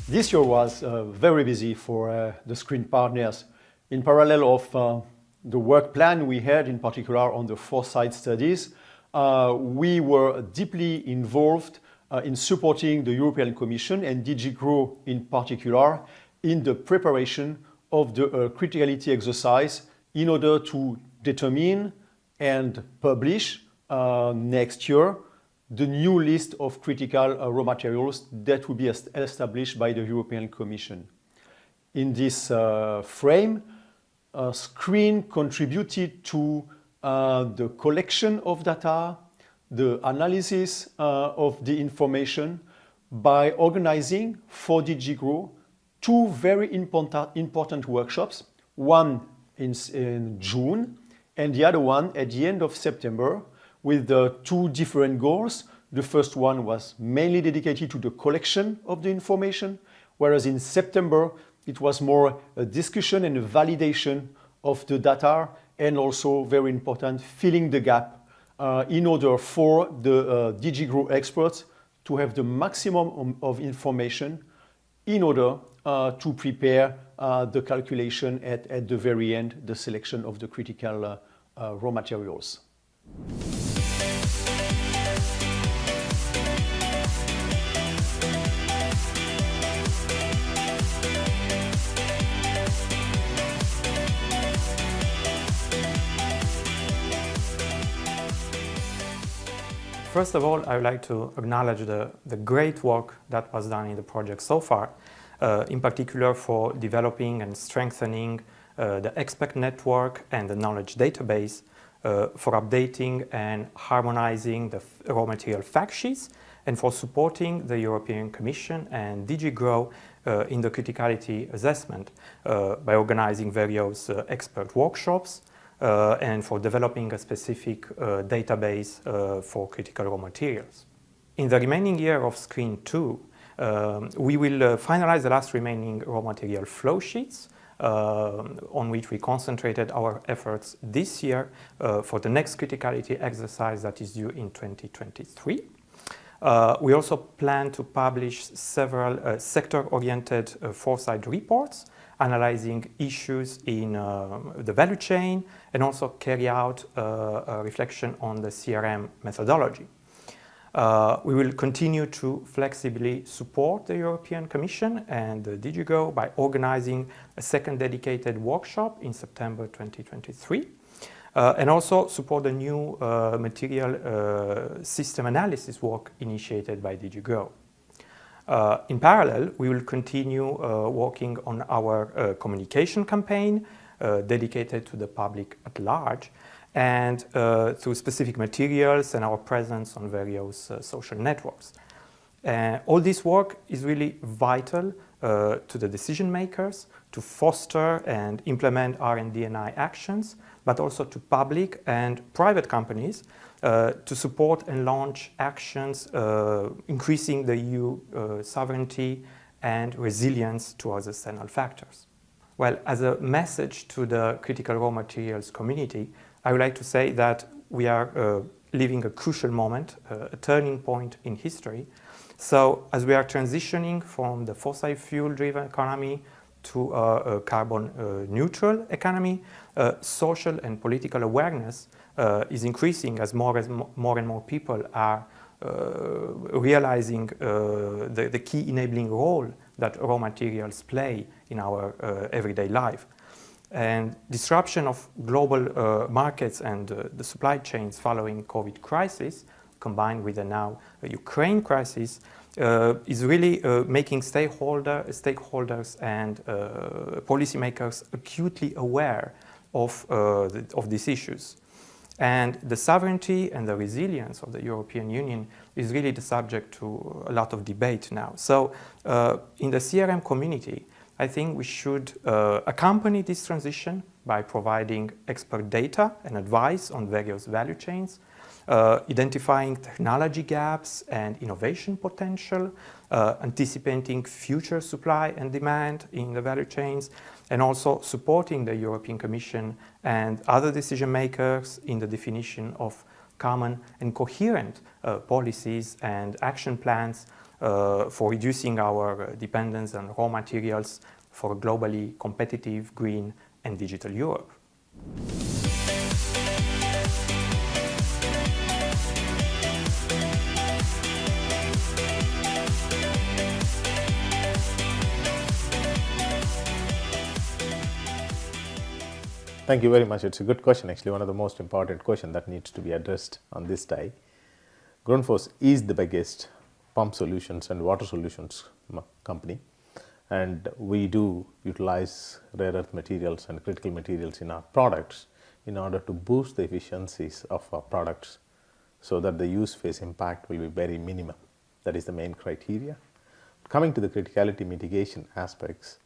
This year was very busy for the SCRREEN partners. In parallel of the work plan we had, in particular on the foresight studies, we were deeply involved in supporting the European Commission and DG GROW in particular in the preparation of the criticality exercise in order to determine and publish next year the new list of critical raw materials that will be established by the European Commission. In this frame, SCRREEN contributed to the collection of data, the analysis of the information by organizing for DG GROW two very important workshops, one in June and the other one at the end of September, with two different goals. The first one was mainly dedicated to the collection of the information, whereas in September it was more a discussion and a validation of the data, and also very important, filling the gap in order for the DG GROW experts to have the maximum of information in order to prepare the calculation at the very end, the selection of the critical raw materials. First of all, I would like to acknowledge the great work that was done in the project so far, in particular for developing and strengthening the expert network and the knowledge database, for updating and harmonizing the raw material fact sheets, and for supporting the European Commission and DG GROW in the criticality assessment by organizing various expert workshops, and for developing a specific database for critical raw materials. In the remaining year of SCRREEN 2, we will finalize the last remaining raw material flow sheets on which we concentrated our efforts this year for the next criticality exercise that is due in 2023. We also plan to publish several sector-oriented foresight reports analyzing issues in the value chain, and also carry out a reflection on the CRM methodology. We will continue to flexibly support the European Commission and the DG GROW by organizing a second dedicated workshop in September 2023, and also support the new material system analysis work initiated by DG GROW. In parallel, we will continue working on our communication campaign dedicated to the public at large, and through specific materials and our presence on various social networks. All this work is really vital to the decision makers to foster and implement R&D&I actions, but also to public and private companies to support and launch actions increasing the EU sovereignty and resilience towards external factors. Well, as a message to the critical raw materials community, I would like to say that we are living a crucial moment, a turning point in history. So as we are transitioning from the fossil fuel-driven economy to a carbon neutral economy, social and political awareness is increasing as more and more people are realizing the key enabling role that raw materials play in our everyday life. And disruption of global markets and the supply chains following COVID crisis, combined with the now Ukraine crisis, is really making stakeholders and policymakers acutely aware of these issues. And the sovereignty and the resilience of the European Union is really the subject to a lot of debate now. So in the CRM community, I think we should accompany this transition by providing expert data and advice on various value chains, identifying technology gaps and innovation potential, anticipating future supply and demand in the value chains, and also supporting the European Commission and other decision makers in the definition of common and coherent policies and action plans for reducing our dependence on raw materials for a globally competitive, green and digital Europe. Thank you very much. It's a good question, actually, one of the most important questions that needs to be addressed on this day. Grundfos is the biggest pump solutions and water solutions company, and we do utilize rare earth materials and critical materials in our products in order to boost the efficiencies of our products so that the use phase impact will be very minimum. That is the main criteria. Coming to the criticality mitigation aspects,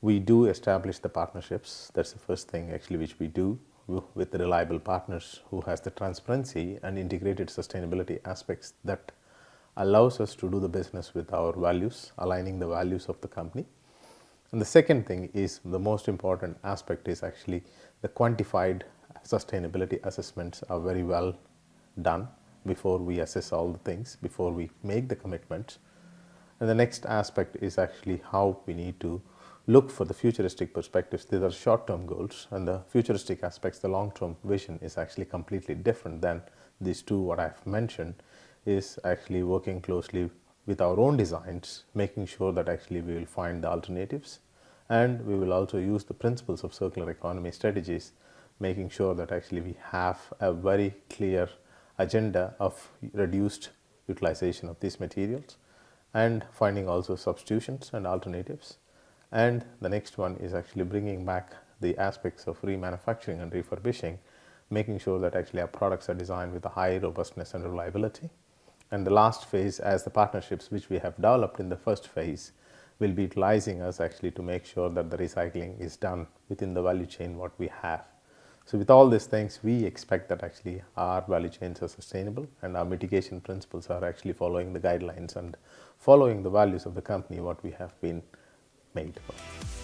we do establish the partnerships. That's the first thing actually which we do with the reliable partners who has the transparency and integrated sustainability aspects that allows us to do the business with our values, aligning the values of the company. And the second thing is the most important aspect is actually the quantified sustainability assessments are very well done before we assess all the things, before we make the commitments. And the next aspect is actually how we need to look for the futuristic perspectives. These are short-term goals, and the futuristic aspects, the long-term vision is actually completely different than these two what I've mentioned, is actually working closely with our own designs, making sure that actually we will find the alternatives, and we will also use the principles of circular economy strategies, making sure that actually we have a very clear agenda of reduced utilization of these materials and finding also substitutions and alternatives. And the next one is actually bringing back the aspects of remanufacturing and refurbishing, making sure that actually our products are designed with a high robustness and reliability. And the last phase, as the partnerships which we have developed in the first phase, will be utilizing us actually to make sure that the recycling is done within the value chain what we have. So with all these things, we expect that actually our value chains are sustainable and our mitigation principles are actually following the guidelines and following the values of the company what we have been made for.